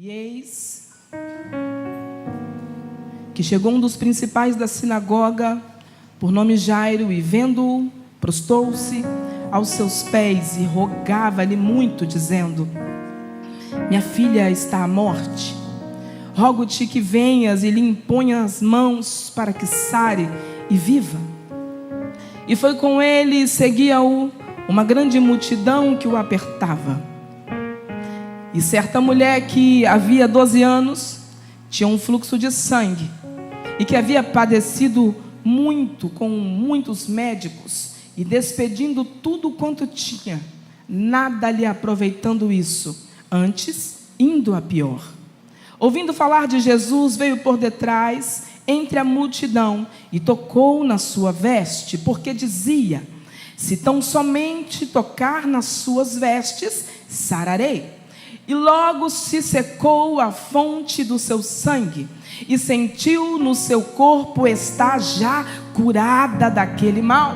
E eis que chegou um dos principais da sinagoga, por nome Jairo, e vendo-o, prostou-se aos seus pés e rogava-lhe muito, dizendo: minha filha está à morte. Rogo-te que venhas e lhe imponha as mãos para que sare e viva. E foi com ele e seguia-o uma grande multidão que o apertava. E certa mulher que havia 12 anos tinha um fluxo de sangue e que havia padecido muito com muitos médicos e despedindo tudo quanto tinha, nada lhe aproveitando isso, antes indo a pior. Ouvindo falar de Jesus, veio por detrás, entre a multidão, e tocou na sua veste, porque dizia: se tão somente tocar nas suas vestes, sararei. E logo se secou a fonte do seu sangue, e sentiu no seu corpo estar já curada daquele mal.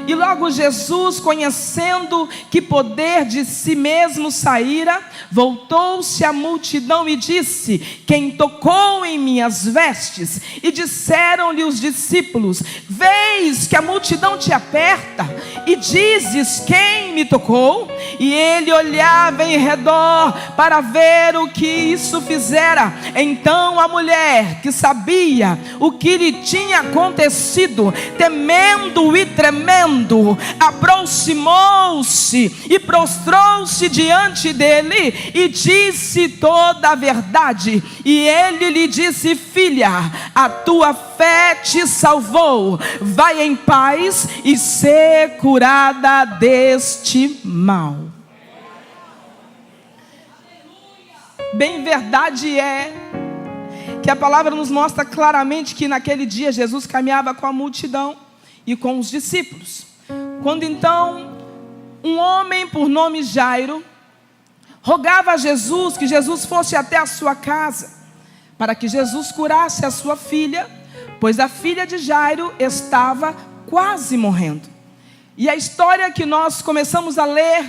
E logo Jesus, conhecendo que poder de si mesmo saíra, voltou-se à multidão e disse: quem tocou em minhas vestes? E disseram-lhe os discípulos: vês que a multidão te aperta, e dizes: quem me tocou? E ele olhava em redor para ver o que isso fizera. Então a mulher, que sabia o que lhe tinha acontecido, temendo e tremendo, aproximou-se e prostrou-se diante dele e disse toda a verdade. E ele lhe disse: filha, a tua fé te salvou, vai em paz e ser curada deste mal. Bem verdade é que a palavra nos mostra claramente que naquele dia Jesus caminhava com a multidão e com os discípulos. Quando então um homem por nome Jairo rogava a Jesus que Jesus fosse até a sua casa para que Jesus curasse a sua filha, pois a filha de Jairo estava quase morrendo. E a história que nós começamos a ler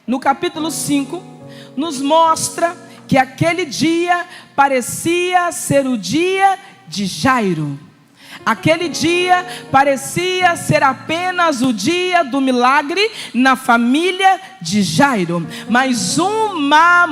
no capítulo 5 nos mostra que aquele dia parecia ser o dia de Jairo. Aquele dia parecia ser apenas o dia do milagre na família de Jairo. Mas uma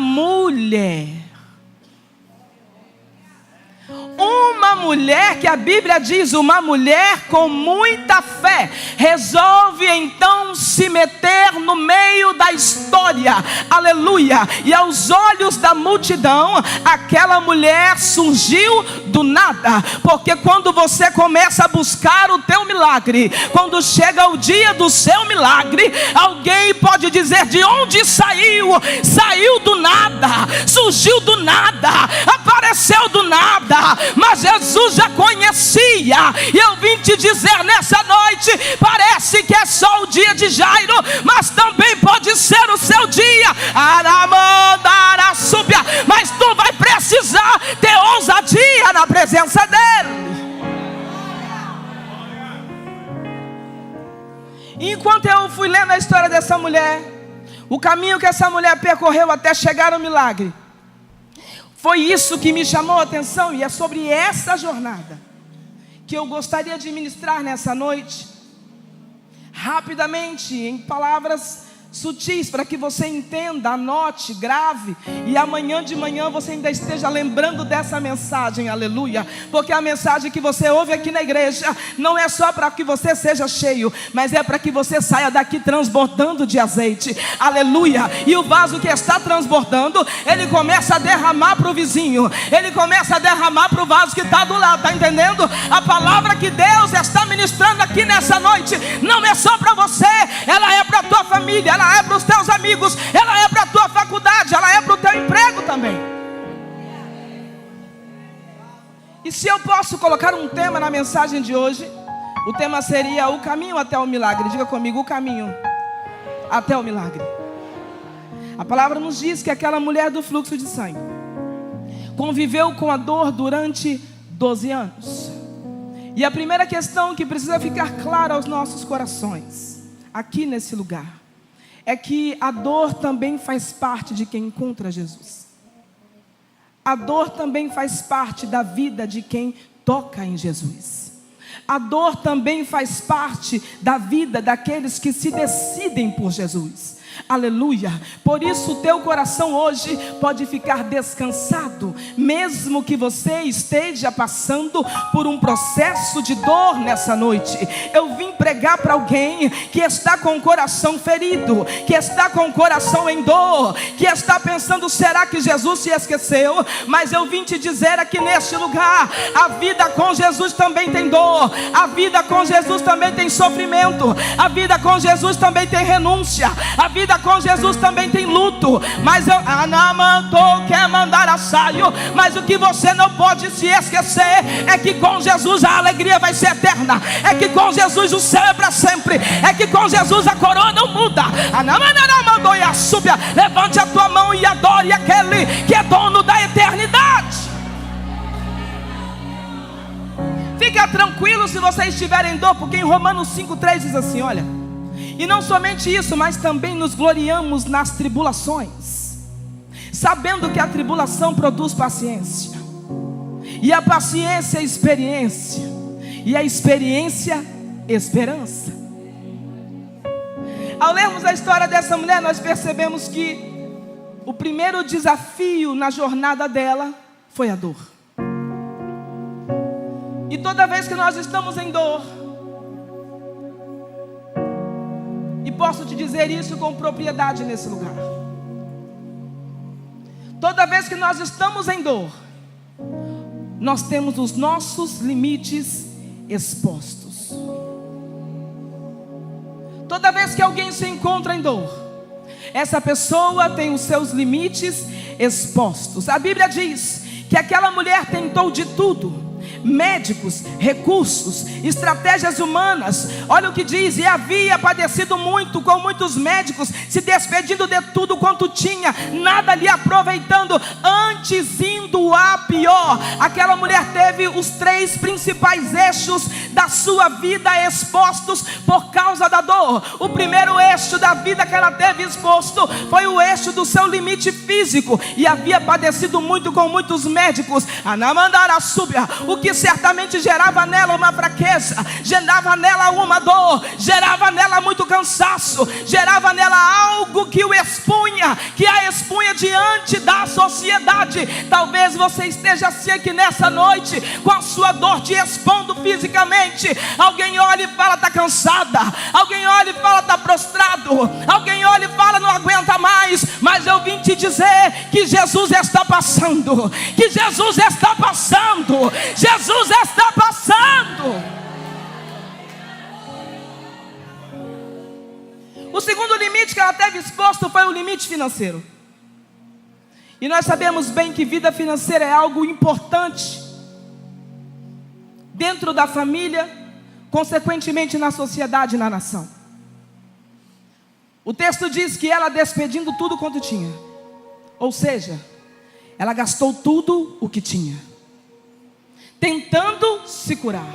mulher que a Bíblia diz, uma mulher com muita fé, resolve então se meter no meio da história, aleluia. E aos olhos da multidão, aquela mulher surgiu do nada, porque quando você começa a buscar o teu milagre, quando chega o dia do seu milagre, alguém pode dizer: de onde saiu? Saiu do nada, surgiu do nada, apareceu do nada. Mas Jesus já conhecia, e eu vim te dizer nessa noite: parece que é só o dia de Jairo, mas também pode ser o seu dia. Mas tu vai precisar ter ousadia na presença dele. Enquanto eu fui lendo a história dessa mulher, o caminho que essa mulher percorreu até chegar ao milagre, foi isso que me chamou a atenção. E é sobre essa jornada que eu gostaria de ministrar nessa noite, rapidamente, em palavras sutis, para que você entenda, anote, grave, e amanhã de manhã você ainda esteja lembrando dessa mensagem, aleluia. Porque a mensagem que você ouve aqui na igreja não é só para que você seja cheio, mas é para que você saia daqui transbordando de azeite, aleluia. E o vaso que está transbordando, ele começa a derramar para o vizinho, ele começa a derramar para o vaso que está do lado, está entendendo? A palavra que Deus está ministrando aqui nessa noite não é só para você, ela é para a tua família, ela é para os teus amigos, ela é para a tua faculdade, ela é para o teu emprego também. E se eu posso colocar um tema na mensagem de hoje, o tema seria o caminho até o milagre. Diga comigo: o caminho até o milagre. A palavra nos diz que aquela mulher do fluxo de sangue conviveu com a dor durante 12 anos. E a primeira questão que precisa ficar clara aos nossos corações, aqui nesse lugar, é que a dor também faz parte de quem encontra Jesus. a dor também faz parte da vida de quem toca em Jesus. A dor também faz parte da vida daqueles que se decidem por Jesus. Aleluia. Por isso o teu coração hoje pode ficar descansado, mesmo que você esteja passando por um processo de dor nessa noite. Eu vim pregar para alguém que está com o coração ferido, que está com o coração em dor, que está pensando, será que Jesus se esqueceu? Mas eu vim te dizer aqui neste lugar, a vida com Jesus também tem dor, a vida com Jesus também tem sofrimento, a vida com Jesus também tem renúncia, a vida com Jesus também tem luto. Mas quer mandar a saio. Mas o que você não pode se esquecer é que com Jesus a alegria vai ser eterna, é que com Jesus o céu é para sempre, é que com Jesus a coroa não muda. Levante a tua mão e adore aquele que é dono da eternidade. Fica tranquilo se você estiver em dor, porque em Romanos 5,3 diz assim, olha: e não somente isso, mas também nos gloriamos nas tribulações, sabendo que a tribulação produz paciência, e a paciência experiência, e a experiência esperança. Ao lermos a história dessa mulher, nós percebemos que o primeiro desafio na jornada dela foi a dor. E toda vez que nós estamos em dor, e posso te dizer isso com propriedade nesse lugar, toda vez que nós estamos em dor, nós temos os nossos limites expostos. Toda vez que alguém se encontra em dor, essa pessoa tem os seus limites expostos. A Bíblia diz que aquela mulher tentou de tudo: médicos, recursos, estratégias humanas. Olha o que diz: e havia padecido muito com muitos médicos, se despedindo de tudo quanto tinha, nada lhe aproveitando, antes indo a pior. Aquela mulher teve os 3 principais eixos da sua vida expostos por causa da dor. O primeiro eixo da vida que ela teve exposto foi o eixo do seu limite físico, e havia padecido muito com muitos médicos. O que certamente gerava nela uma fraqueza, gerava nela uma dor, gerava nela muito cansaço, gerava nela algo que o expunha, que a expunha diante da sociedade. Talvez você esteja assim aqui nessa noite, com a sua dor te expondo fisicamente. Alguém olha e fala: está cansada. Alguém olha e fala: está prostrado. Alguém olha e fala: não aguenta mais. Mas eu vim te dizer que Jesus está passando, que Jesus está passando, Jesus está passando. O segundo limite que ela teve exposto foi o limite financeiro. E nós sabemos bem que vida financeira é algo importante dentro da família, consequentemente na sociedade e na nação. O texto diz que ela, despedindo tudo quanto tinha, ou seja, ela gastou tudo o que tinha, tentando se curar.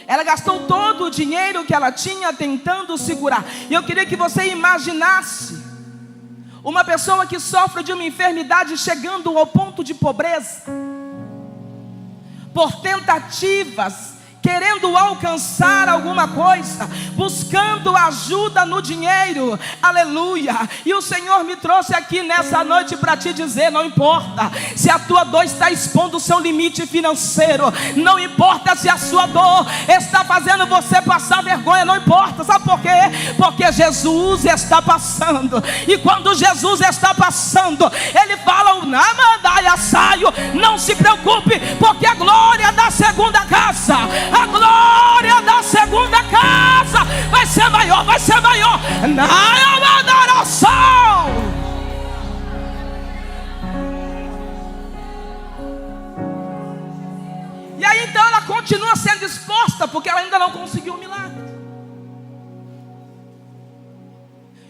Ela gastou todo o dinheiro que ela tinha tentando se curar. E eu queria que você imaginasse uma pessoa que sofre de uma enfermidade chegando ao ponto de pobreza, por tentativas, querendo alcançar alguma coisa, buscando ajuda no dinheiro. Aleluia. E o Senhor me trouxe aqui nessa noite para te dizer: não importa se a tua dor está expondo o seu limite financeiro, não importa se a sua dor está fazendo você passar vergonha, não importa. Sabe por quê? Porque Jesus está passando. E quando Jesus está passando, Ele fala: não se preocupe, porque a glória da segunda casa, a glória da segunda casa vai ser maior, vai ser maior. E aí então ela continua sendo exposta, porque ela ainda não conseguiu o milagre.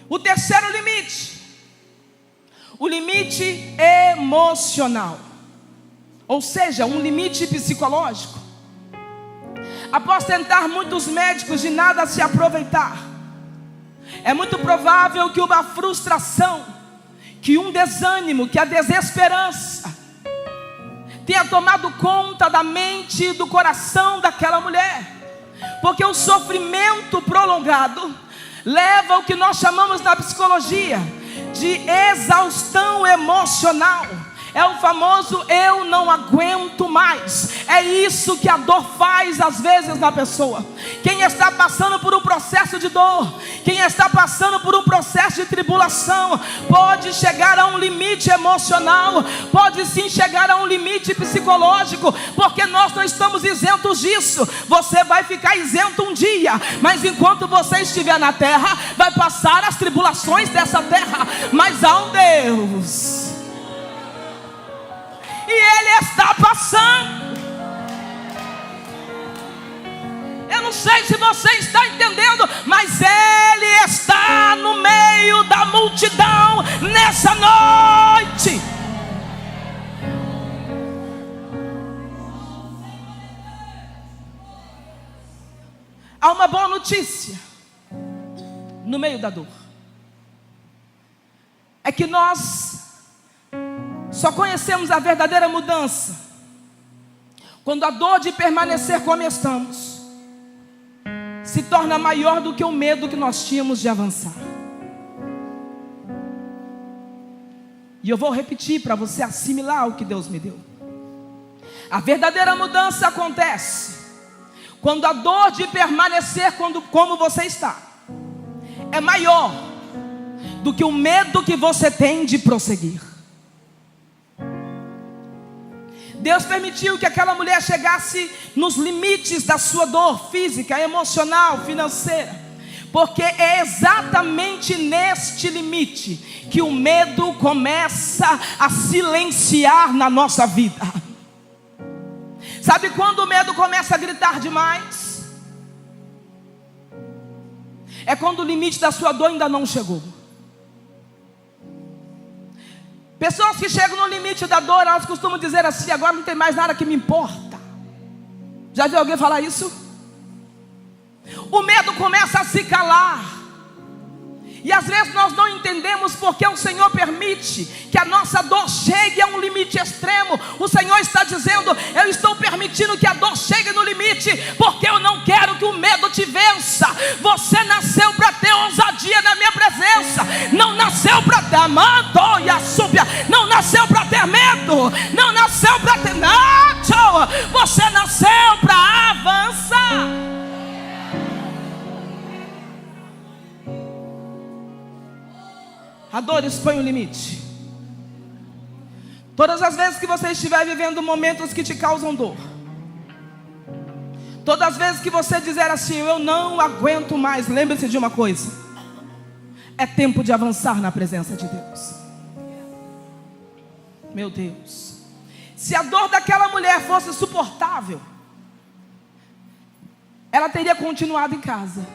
O terceiro limite, o limite emocional, ou seja, um limite psicológico. Após tentar muitos médicos de nada se aproveitar, é muito provável que uma frustração, que um desânimo, que a desesperança tenha tomado conta da mente e do coração daquela mulher. Porque o sofrimento prolongado leva ao que nós chamamos na psicologia de exaustão emocional. É o famoso eu não aguento mais. É isso que a dor faz às vezes na pessoa. Quem está passando por um processo de dor, quem está passando por um processo de tribulação, pode chegar a um limite emocional, pode sim chegar a um limite psicológico, porque nós não estamos isentos disso. Você vai ficar isento um dia, mas enquanto você estiver na terra, vai passar as tribulações dessa terra. Mas há um Deus, e Ele está passando. Eu não sei se você está entendendo, mas Ele está no meio da multidão nessa noite. Há uma boa notícia no meio da dor. É que nós só conhecemos a verdadeira mudança quando a dor de permanecer como estamos se torna maior do que o medo que nós tínhamos de avançar. E eu vou repetir para você assimilar o que Deus me deu. A verdadeira mudança acontece quando a dor de permanecer como você está é maior do que o medo que você tem de prosseguir. Deus permitiu que aquela mulher chegasse nos limites da sua dor física, emocional, financeira, porque é exatamente neste limite que o medo começa a silenciar na nossa vida. Sabe quando o medo começa a gritar demais? É quando o limite da sua dor ainda não chegou. Pessoas que chegam no limite da dor, elas costumam dizer assim: agora não tem mais nada que me importa. Já viu alguém falar isso? O medo começa a se calar. E às vezes nós não entendemos porque o Senhor permite que a nossa dor chegue a um limite extremo. O Senhor está dizendo: eu estou permitindo que a dor chegue no limite, porque eu não quero que o medo te vença. Você nasceu para ter ousadia na minha presença. Não nasceu para ter manto e a súbia. Não nasceu para ter medo. Não nasceu para ter nada. Você nasceu para avançar. A dor expõe um limite. Todas as vezes que você estiver vivendo momentos que te causam dor, todas as vezes que você dizer assim: eu não aguento mais, lembre-se de uma coisa: é tempo de avançar na presença de Deus. Meu Deus, se a dor daquela mulher fosse suportável, ela teria continuado em casa.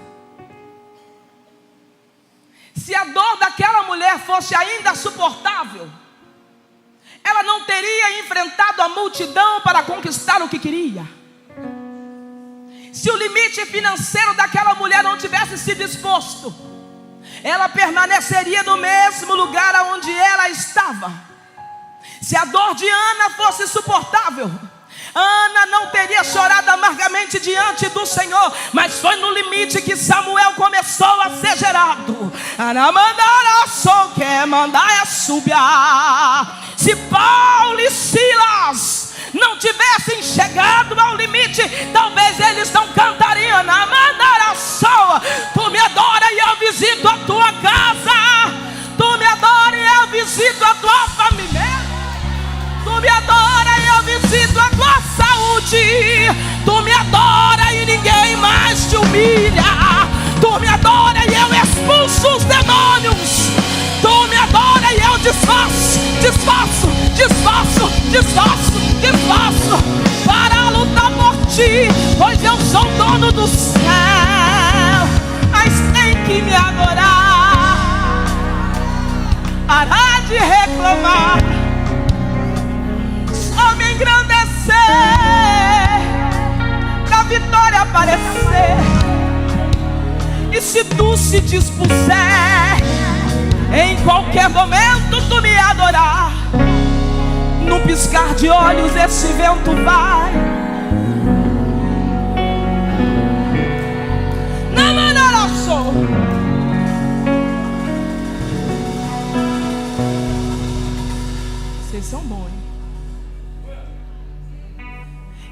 Se a dor daquela mulher fosse ainda suportável, ela não teria enfrentado a multidão para conquistar o que queria. Se o limite financeiro daquela mulher não tivesse se disposto, ela permaneceria no mesmo lugar onde ela estava. Se a dor de Ana fosse suportável, Ana não teria chorado amargamente diante do Senhor, mas foi no limite que Samuel começou a ser gerado. Se Paulo e Silas não tivessem chegado ao limite, talvez eles não cantariam. Tu me adora e eu visito a tua casa. Tu me adora e eu visito a tua família. Tu me adora e eu visito a tua saúde. Tu me adora e ninguém mais te humilha. Tu me adora e eu expulso os demônios. Tu me adora e eu desfaço para lutar por ti, pois eu sou dono do céu. Mas tem que me adorar, parar de reclamar, só me engrandecer, pra vitória aparecer. E se tu se dispuser em qualquer momento tu me adorar, num piscar de olhos esse vento vai. Não mandará sol. Vocês são bons, hein?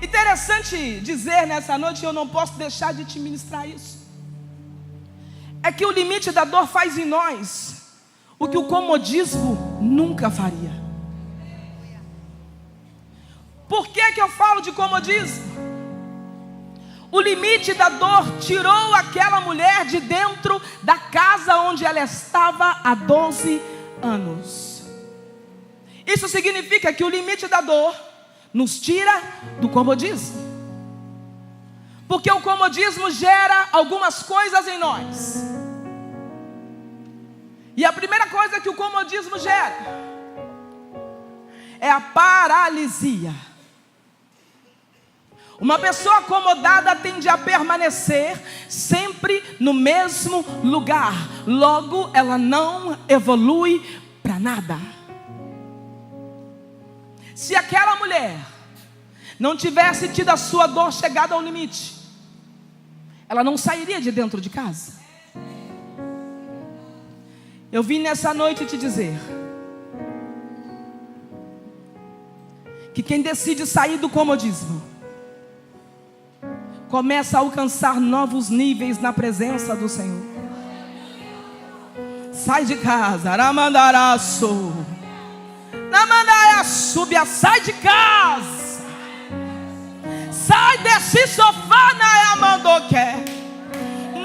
Interessante dizer nessa noite, eu não posso deixar de te ministrar isso, é que o limite da dor faz em nós o que o comodismo nunca faria. Por que que eu falo de comodismo? O limite da dor tirou aquela mulher de dentro da casa onde ela estava há 12 anos. Isso significa que o limite da dor nos tira do comodismo, porque o comodismo gera algumas coisas em nós. E a primeira coisa que o comodismo gera é a paralisia. Uma pessoa acomodada tende a permanecer sempre no mesmo lugar. Logo, ela não evolui para nada. Se aquela mulher não tivesse tido a sua dor chegada ao limite, ela não sairia de dentro de casa. Eu vim nessa noite te dizer que quem decide sair do comodismo começa a alcançar novos níveis na presença do Senhor. Sai de casa, Aramandaraço, Namandaya, subia, sai de casa, sai desse sofá, Nayamandoque,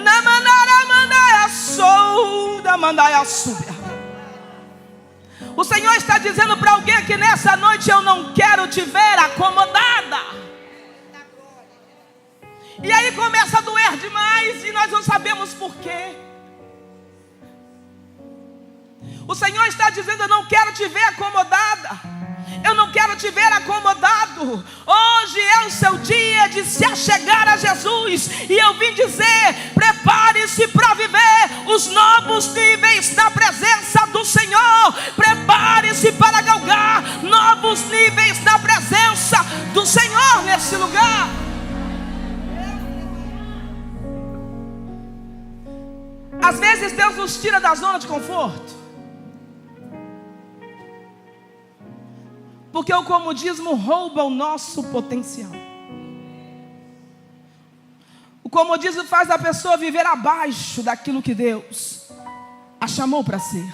Namandaramandaia, sou, Namandaya, subia. O Senhor está dizendo para alguém aqui nessa noite: eu não quero te ver acomodada. E aí começa a doer demais e nós não sabemos por quê. O Senhor está dizendo: eu não quero te ver acomodada, eu não quero te ver acomodado. Hoje é o seu dia de se achegar a Jesus. E eu vim dizer: prepare-se para viver os novos níveis da presença do Senhor. Prepare-se para galgar novos níveis da presença do Senhor nesse lugar. Às vezes Deus nos tira da zona de conforto, porque o comodismo rouba o nosso potencial. O comodismo faz a pessoa viver abaixo daquilo que Deus a chamou para ser.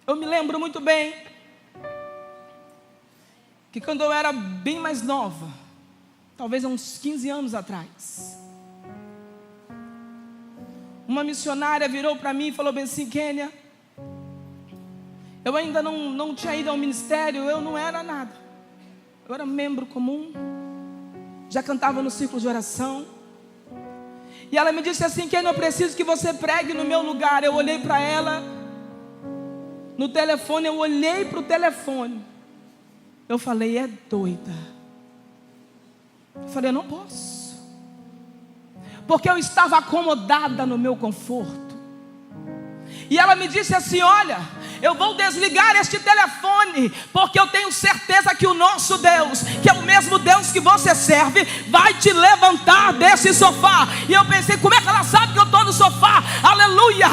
Eu me lembro muito bem que quando eu era bem mais nova, talvez há uns 15 anos atrás, uma missionária virou para mim e falou bem assim: Kênia, eu ainda não tinha ido ao ministério, eu não era nada, eu era membro comum, já cantava no círculo de oração. E ela me disse assim: Kênia, eu preciso que você pregue no meu lugar. Eu olhei para ela no telefone, eu olhei para o telefone, eu falei: é doida. Eu falei: eu não posso, porque eu estava acomodada no meu conforto. E ela me disse assim: olha, eu vou desligar este telefone, porque eu tenho certeza que o nosso Deus, que é o mesmo Deus que você serve, vai te levantar desse sofá. E eu pensei: como é que ela sabe que eu estou no sofá? Aleluia!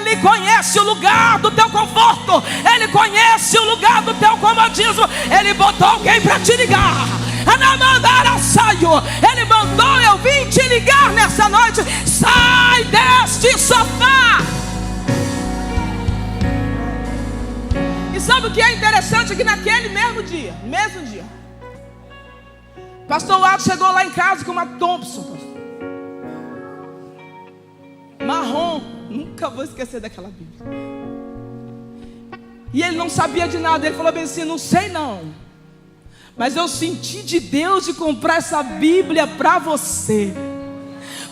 Ele conhece o lugar do teu conforto, Ele conhece o lugar do teu comodismo. Ele botou alguém para te ligar. Ele mandou eu vim te ligar nessa noite: sai deste sofá. E sabe o que é interessante? Que naquele mesmo dia, pastor Lato chegou lá em casa com uma Thompson marrom, nunca vou esquecer daquela Bíblia. E ele não sabia de nada. Ele falou bem assim: não sei não, mas eu senti de Deus de comprar essa Bíblia para você.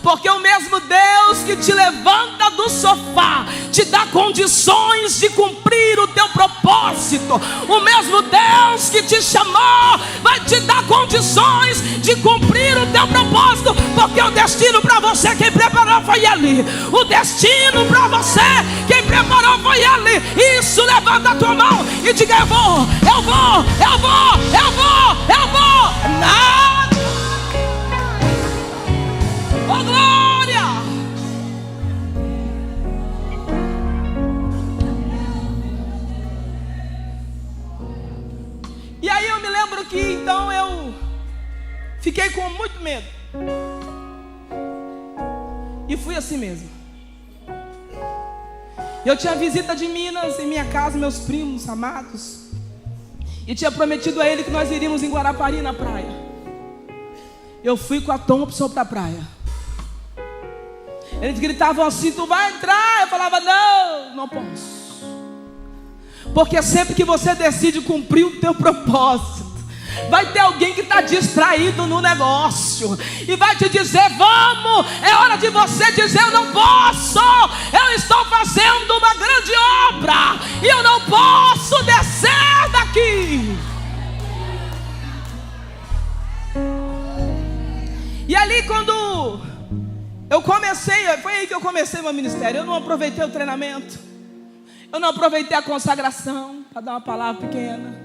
Porque o mesmo Deus que te levanta do sofá te dá condições de cumprir o teu propósito. propósito. O mesmo Deus que te chamou vai te dar condições de cumprir o teu propósito, porque o destino para você quem preparou foi Ele. O destino para você quem preparou foi Ele. Isso, levanta a tua mão e diga: eu vou. Nada. Oh, glória. E aí eu me lembro que então eu fiquei com muito medo. E fui assim mesmo. Eu tinha visita de Minas em minha casa, meus primos amados, e tinha prometido a ele que nós iríamos em Guarapari na praia. Eu fui com a Thompson para a praia. Eles gritavam assim: tu vai entrar? Eu falava: não posso. Porque sempre que você decide cumprir o teu propósito, vai ter alguém que está distraído no negócio e vai te dizer: vamos, é hora de você dizer: eu não posso, eu estou fazendo uma grande obra e eu não posso descer daqui. E ali quando eu comecei, foi aí que eu comecei meu ministério. Eu não aproveitei o treinamento, eu não aproveitei a consagração para dar uma palavra pequena,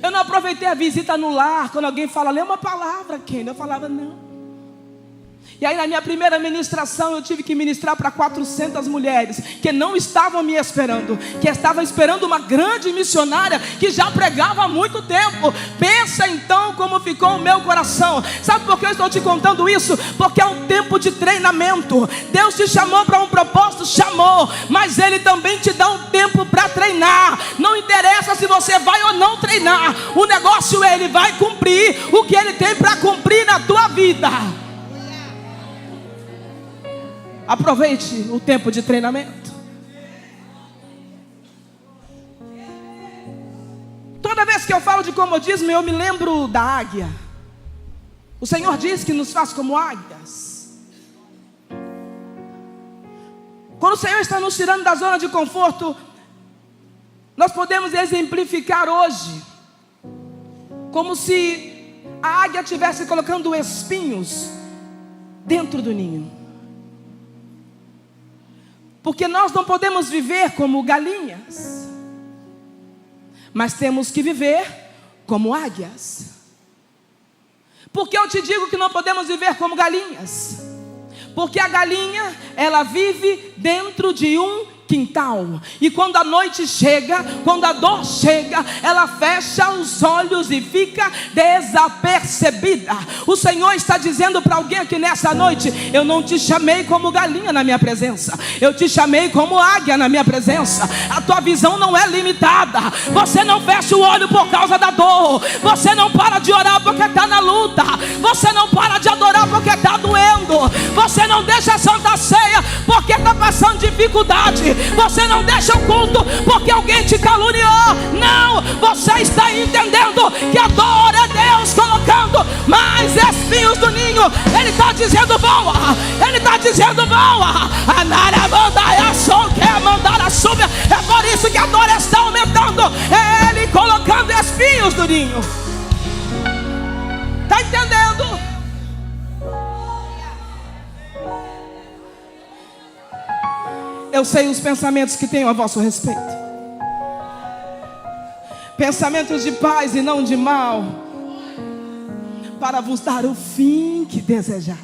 eu não aproveitei a visita no lar. Quando alguém fala: lê uma palavra, Kenny, eu falava: não. E aí na minha primeira ministração eu tive que ministrar para 400 mulheres que não estavam me esperando, que estavam esperando uma grande missionária que já pregava há muito tempo. Pensa então como ficou o meu coração. Sabe por que eu estou te contando isso? Porque é um tempo de treinamento. Deus te chamou para um propósito, chamou, mas Ele também te dá um tempo para treinar. Não interessa se você vai ou não treinar, o negócio é Ele vai cumprir o que Ele tem para cumprir na tua vida. Aproveite o tempo de treinamento. Toda vez que eu falo de comodismo, eu me lembro da águia. O Senhor diz que nos faz como águias. Quando o Senhor está nos tirando da zona de conforto, nós podemos exemplificar hoje como se a águia estivesse colocando espinhos dentro do ninho. Porque nós não podemos viver como galinhas, mas temos que viver como águias. Por que eu te digo que não podemos viver como galinhas? Porque a galinha, ela vive dentro de um quintal, e quando a noite chega, quando a dor chega, ela fecha os olhos e fica desapercebida. O Senhor está dizendo para alguém aqui nessa noite: eu não te chamei como galinha na minha presença, eu te chamei como águia na minha presença. A tua visão não é limitada, você não fecha o olho por causa da dor, você não para de orar porque está na luta, você não para de adorar porque está doendo, você não deixa a Santa Ceia porque está passando dificuldade, você não deixa o culto porque alguém te caluniou. Não, você está entendendo que a dor é Deus colocando mais espinhos do ninho. Ele está dizendo: voa, Ele está dizendo: voa. É por isso que a dor está aumentando, é Ele colocando espinhos do ninho. Está entendendo? Eu sei os pensamentos que tenho a vosso respeito, pensamentos de paz e não de mal, para vos dar o fim que desejais.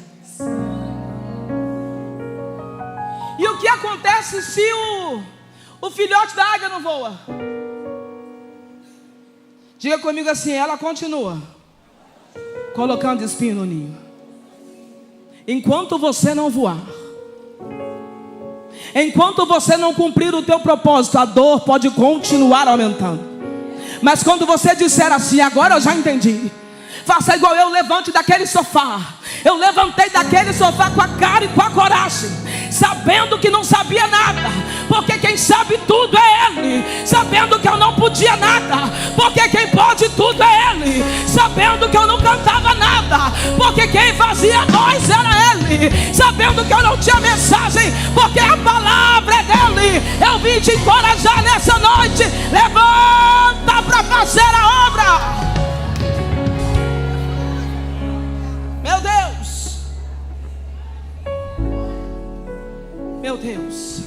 E o que acontece se o filhote da águia não voa? Diga comigo assim: ela continua colocando espinho no ninho. Enquanto você não voar, enquanto você não cumprir o teu propósito, a dor pode continuar aumentando. Mas quando você disser assim: agora eu já entendi, faça igual eu, levante daquele sofá. Eu levantei daquele sofá com a cara e com a coragem, sabendo que não sabia nada, porque quem sabe tudo é Ele. Sabendo que eu não podia nada, porque quem pode tudo é Ele. Sabendo que eu não cantava nada, porque quem fazia voz era Ele. Sabendo que eu não tinha mensagem, porque a palavra é dEle. Eu vim te encorajar nessa noite. Levanta Deus.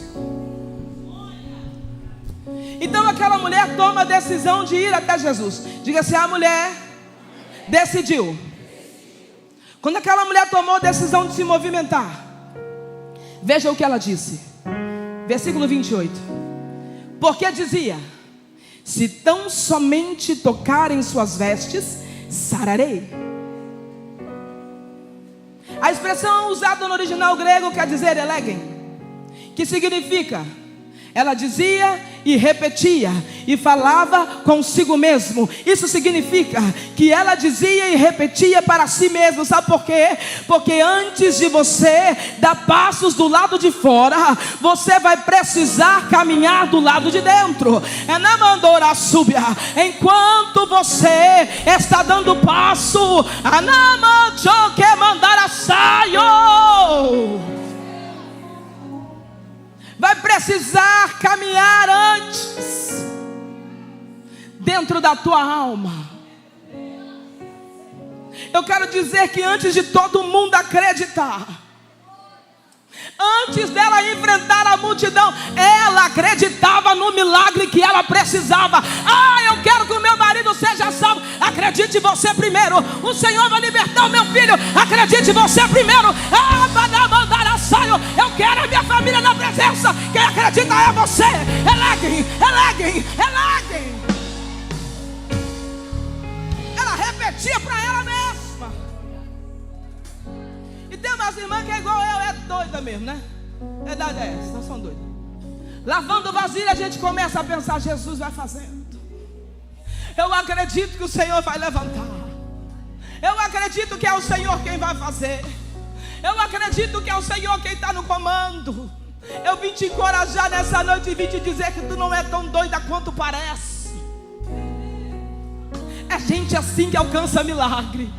Então aquela mulher toma a decisão de ir até Jesus. Diga assim: a mulher decidiu. Quando aquela mulher tomou a decisão de se movimentar, veja o que ela disse. Versículo 28. Porque dizia: se tão somente tocar em suas vestes, sararei. A expressão usada no original grego quer dizer elegen, que significa, ela dizia e repetia e falava consigo mesmo. Isso significa que ela dizia e repetia para si mesmo. Sabe por quê? Porque antes de você dar passos do lado de fora, você vai precisar caminhar do lado de dentro. É na mandora súbia. Enquanto você está dando passo, que mandar a saio, vai precisar caminhar antes dentro da tua alma. Eu quero dizer que antes de todo mundo acreditar, antes dela enfrentar a multidão, ela acreditava no milagre que ela precisava. Eu quero que o meu marido seja salvo. Acredite você primeiro. O Senhor vai libertar o meu filho. Acredite você primeiro. Eu quero a minha família na presença. Quem acredita é você. Eleguem. Ela repetia para ela mesma. E tem umas irmãs que é igual eu, é doida mesmo, né? A verdade é essa, nós somos doidos. Lavando vasilha, a gente começa a pensar: Jesus vai fazendo. Eu acredito que o Senhor vai levantar. Eu acredito que é o Senhor quem vai fazer. Eu acredito que é o Senhor quem está no comando. Eu vim te encorajar nessa noite e vim te dizer que tu não é tão doida quanto parece. É gente assim que alcança milagre.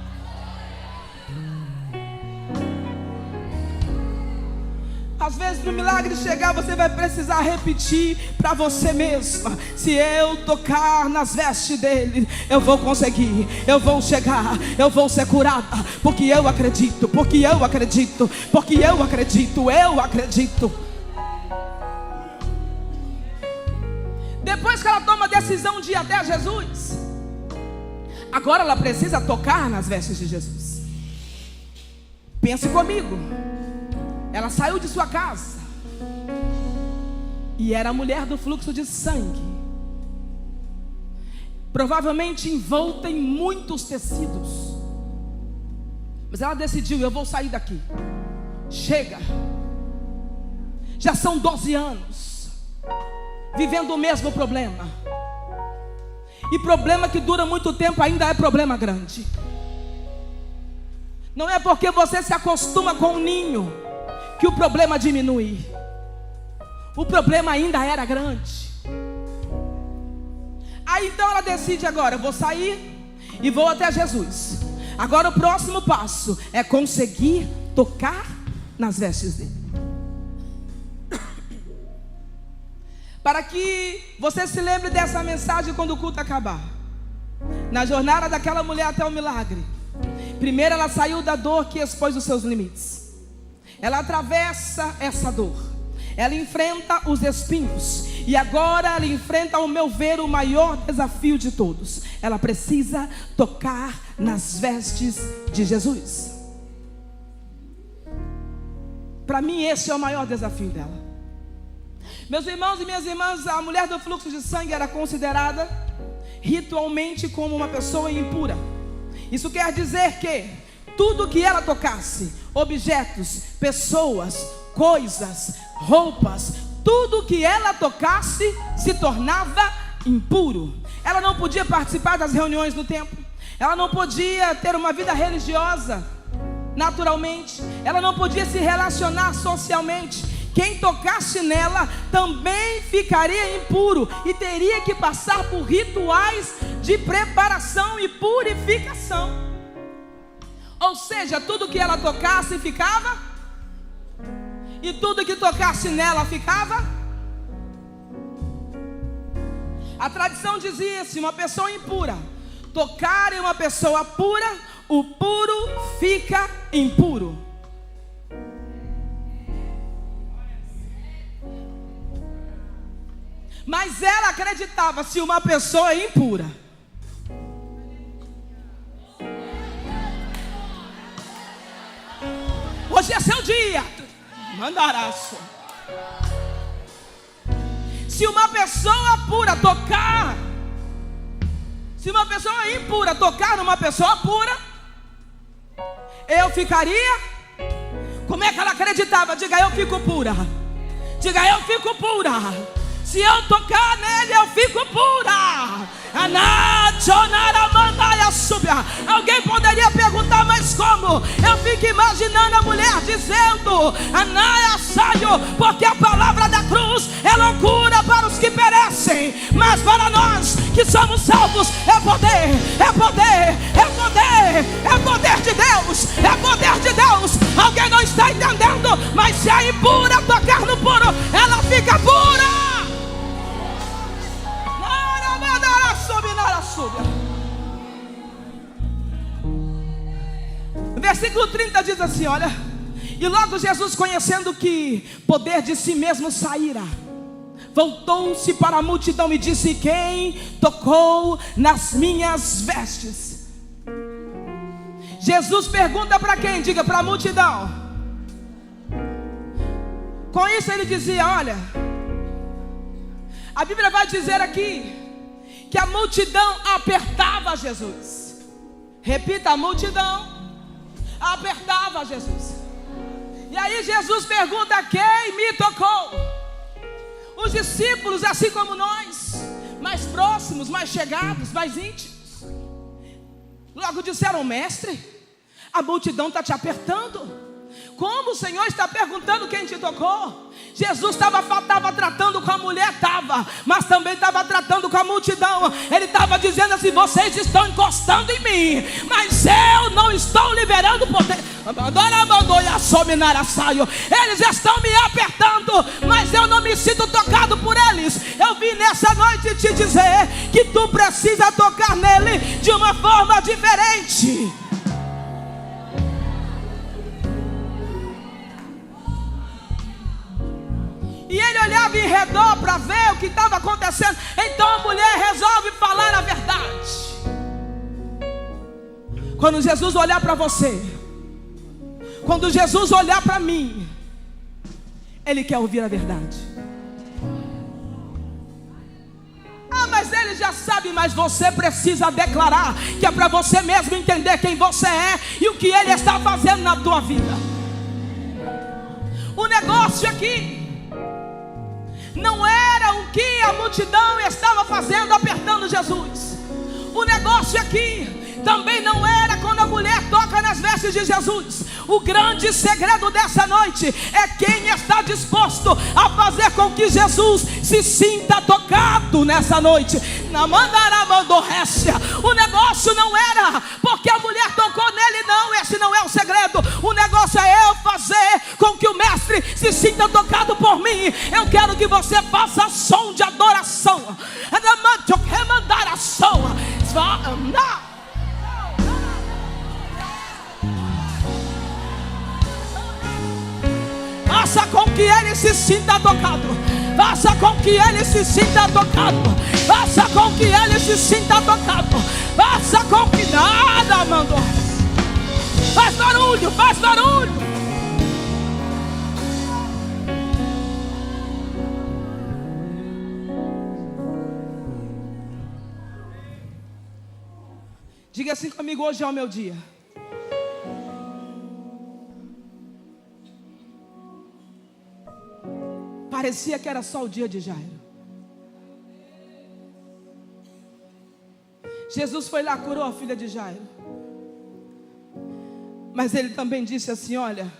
Às vezes, para o milagre chegar, você vai precisar repetir para você mesma: se eu tocar nas vestes dele, eu vou conseguir, eu vou chegar, eu vou ser curada, porque eu acredito, porque eu acredito, porque eu acredito, eu acredito. Depois que ela toma a decisão de ir até Jesus, agora ela precisa tocar nas vestes de Jesus. Pense comigo. Ela saiu de sua casa e era a mulher do fluxo de sangue, provavelmente envolta em muitos tecidos. Mas ela decidiu: eu vou sair daqui. Chega. Já são 12 anos vivendo o mesmo problema. E problema que dura muito tempo ainda é problema grande. Não é porque você se acostuma com o ninho que o problema diminui. O problema ainda era grande. Aí então ela decide: agora eu vou sair e vou até Jesus. Agora o próximo passo é conseguir tocar nas vestes dele. Para que você se lembre dessa mensagem quando o culto acabar. Na jornada daquela mulher até o milagre, primeiro ela saiu da dor que expôs os seus limites. Ela atravessa essa dor, ela enfrenta os espinhos, e agora ela enfrenta, ao meu ver, o maior desafio de todos. Ela precisa tocar nas vestes de Jesus. Para mim esse é o maior desafio dela. Meus irmãos e minhas irmãs, a mulher do fluxo de sangue era considerada ritualmente como uma pessoa impura. Isso quer dizer que tudo que ela tocasse, objetos, pessoas, coisas, roupas, tudo que ela tocasse se tornava impuro. Ela não podia participar das reuniões do templo. Ela não podia ter uma vida religiosa naturalmente. Ela não podia se relacionar socialmente. Quem tocasse nela também ficaria impuro e teria que passar por rituais de preparação e purificação. Ou seja, tudo que ela tocasse ficava, e tudo que tocasse nela ficava. A tradição dizia: se uma pessoa impura tocar em uma pessoa pura, o puro fica impuro. Mas ela acreditava: se uma pessoa é impura, hoje é seu dia. Mandaraço. Se uma pessoa pura tocar, se uma pessoa impura tocar numa pessoa pura, eu ficaria. Como é que ela acreditava? Diga: eu fico pura. Diga: eu fico pura. Se eu tocar nele, eu fico pura. Alguém poderia perguntar: mas como? Eu fico imaginando a mulher dizendo: Anaia, saio, porque a palavra da cruz é loucura para os que perecem, mas para nós que somos salvos é poder, é poder, é poder, é poder de Deus, é poder de Deus. Alguém não está entendendo? Mas se a impura tocar no puro, ela fica pura. Versículo 30 diz assim, olha: e logo Jesus, conhecendo que poder de si mesmo saíra, voltou-se para a multidão e disse: quem tocou nas minhas vestes? Jesus pergunta para quem? Diga: para a multidão. Com isso ele dizia: olha, a Bíblia vai dizer aqui que a multidão apertava Jesus. Repita: a multidão apertava Jesus. E aí Jesus pergunta: quem me tocou? Os discípulos, assim como nós, mais próximos, mais chegados, mais íntimos, logo disseram: mestre, a multidão está te apertando. Como o Senhor está perguntando quem te tocou? Jesus estava tratando com a mulher, mas também estava tratando com a multidão. Ele estava dizendo assim: vocês estão encostando em mim, mas eu não estou liberando poder. Eles estão me apertando, mas eu não me sinto tocado por eles. Eu vim nessa noite te dizer que tu precisa tocar nele de uma forma diferente. E ele olhava em redor para ver o que estava acontecendo. Então a mulher resolve falar a verdade. Quando Jesus olhar para você, quando Jesus olhar para mim, Ele quer ouvir a verdade. Ah, mas ele já sabe. Mas você precisa declarar, que é para você mesmo entender quem você é e o que Ele está fazendo na tua vida. O negócio aqui não era o que a multidão estava fazendo, apertando Jesus. O negócio aqui também não era quando a mulher toca nas vestes de Jesus. O grande segredo dessa noite é quem está disposto a fazer com que Jesus se sinta tocado nessa noite. Na mandaramandorrécia. O negócio não era porque a mulher tocou nele, não. Esse não é o segredo. O negócio é eu fazer com que o mestre se sinta tocado por mim. Eu quero que você faça som de adoração. Faça com que ele se sinta tocado. Faça com que ele se sinta tocado. Faça com que ele se sinta tocado. Faça com que nada mandou. Faz barulho, faz barulho. Diga assim comigo: hoje é o meu dia. Parecia que era só o dia de Jairo. Jesus foi lá, curou a filha de Jairo. Mas ele também disse assim: olha,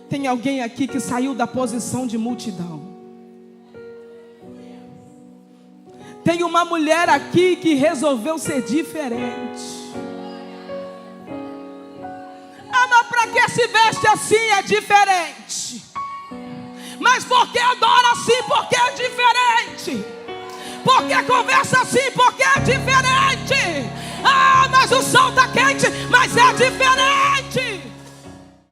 tem alguém aqui que saiu da posição de multidão. Tem uma mulher aqui que resolveu ser diferente. Ah, mas para que se veste assim? É diferente. Mas porque adora assim? Porque é diferente. Porque conversa assim? Porque é diferente. Ah, mas o sol está quente, mas é diferente.